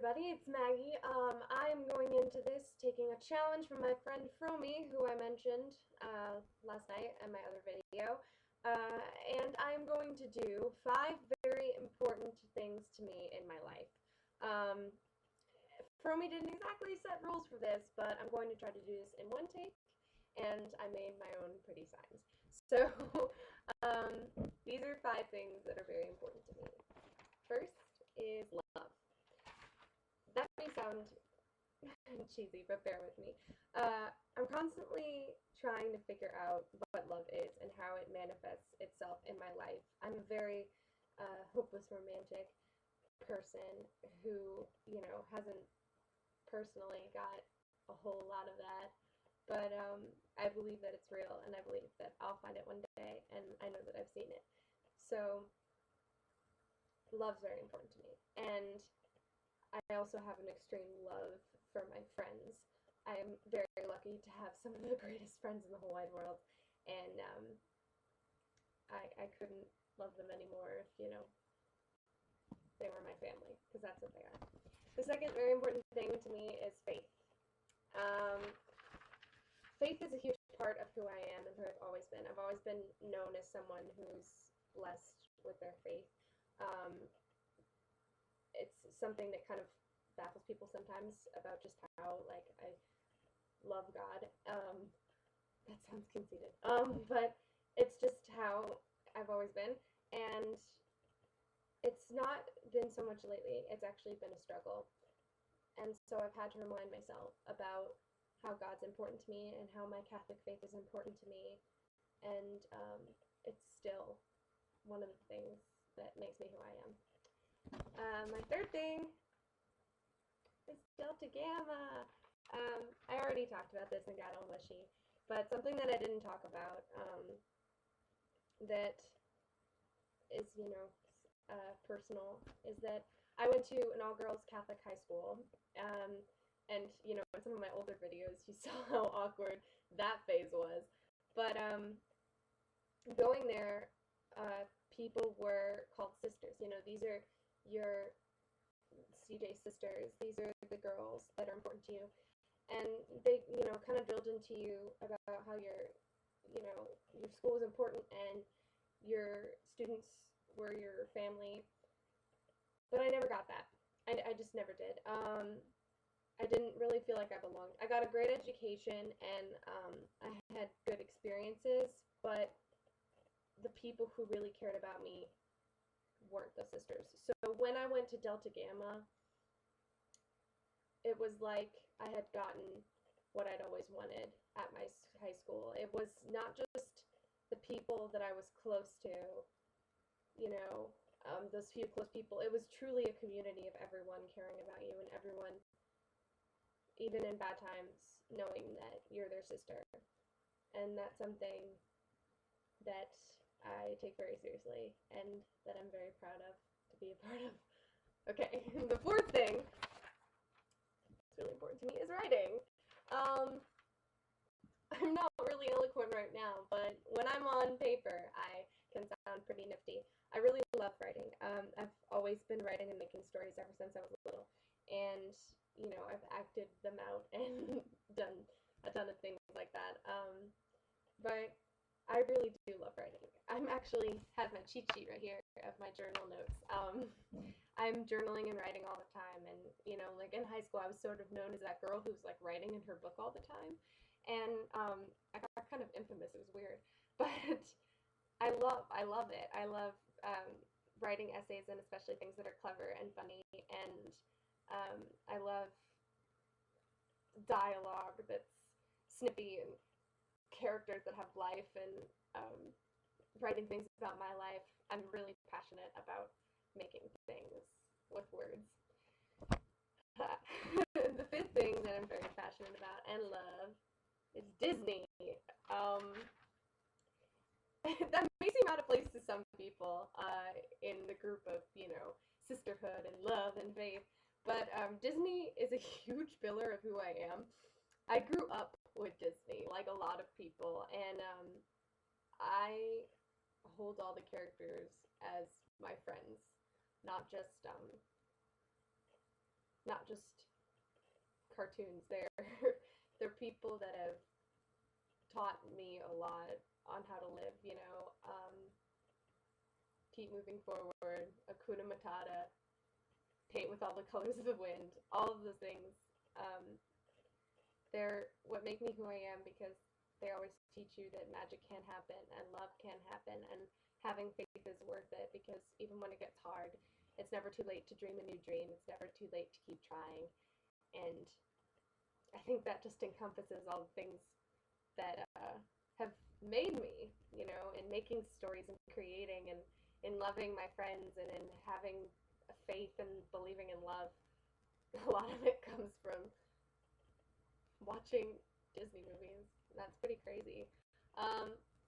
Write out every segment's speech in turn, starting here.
everybody, it's Maggie. I'm going into this taking a challenge from my friend Fromi, who I mentioned last night in my other video. And I'm going to do 5 very important things to me in my life. Um, Fromi didn't exactly set rules for this, but I'm going to try to do this in one take, and I made my own pretty signs. So, um, these are 5 things that are very important to me. First is love. That may sound cheesy, but bear with me. I'm constantly trying to figure out what love is and how it manifests itself in my life. I'm a very hopeless romantic person who, hasn't personally got a whole lot of that. But I believe that it's real, and I believe that I'll find it one day, and I know that I've seen it. So, love's very important to me. And I also have an extreme love for my friends. I am very lucky to have some of the greatest friends in the whole wide world, and I couldn't love them anymore if, they were my family, because that's what they are. The second very important thing to me is faith. Um, Faith is a huge part of who I am and who I've always been. I've always been known as someone who's blessed with their faith. Um, it's something that kind of baffles people sometimes about just how, like, I love God. That sounds conceited. But it's just how I've always been. And it's not been so much lately. It's actually been a struggle. And so I've had to remind myself about how God's important to me and how my Catholic faith is important to me. And it's still one of the things that makes me who I am. My third thing is Delta Gamma. I already talked about this and got all mushy, but something that I didn't talk about that is, personal, is that I went to an all-girls Catholic high school, and, in some of my older videos, you saw how awkward that phase was, but going there, people were called sisters. These are your CJ sisters. These are the girls that are important to you. And they, kind of drilled into you about how your school was important and your students were your family. But I never got that. I just never did. I didn't really feel like I belonged. I got a great education and I had good experiences, but the people who really cared about me weren't the sisters. So when I went to Delta Gamma, it was like I had gotten what I'd always wanted at my high school. It was not just the people that I was close to, those few close people. It was truly a community of everyone caring about you and everyone, even in bad times, knowing that you're their sister. And that's something that I take very seriously and that I'm very proud of to be a part of. Okay, the fourth thing that's really important to me is writing. I'm not really eloquent right now, but when I'm on paper, I can sound pretty nifty. I really love writing. I've always been writing and making stories ever since I was little, and I've acted them out and done a ton of things like that. But I really do love writing. I'm actually have my cheat sheet right here of my journal notes. I'm journaling and writing all the time, and like in high school, I was sort of known as that girl who's like writing in her book all the time, and I got kind of infamous. It was weird, but I love it. I love writing essays, and especially things that are clever and funny, and I love dialogue that's snippy and characters that have life, and writing things about my life. I'm really passionate about making things with words. The fifth thing that I'm very passionate about and love is Disney. That may seem out of place to some people in the group of, sisterhood and love and faith, but Disney is a huge pillar of who I am. I grew up with Disney, like a lot of people, and I hold all the characters as my friends, not just not just cartoons. They're people that have taught me a lot on how to live. Keep moving forward, Akuna Matata, paint with all the colors of the wind, all of those things. Um, they're what make me who I am because they always teach you that magic can happen and love can happen and having faith is worth it because even when it gets hard, it's never too late to dream a new dream. It's never too late to keep trying. And I think that just encompasses all the things that have made me, in making stories and creating and in loving my friends and in having faith and believing in love. A lot of it comes from watching Disney movies. That's pretty crazy.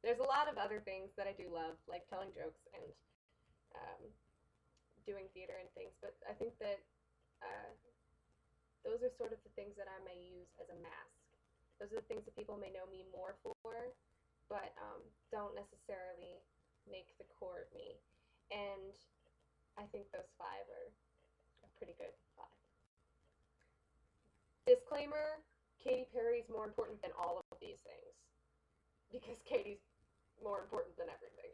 There's a lot of other things that I do love, like telling jokes and um, doing theater and things, but I think that uh, those are sort of the things that I may use as a mask. Those are the things that people may know me more for, but don't necessarily make the core of me. And I think those five are a pretty good five. Disclaimer, Katy Perry's more important than all of these things because Katy's more important than everything.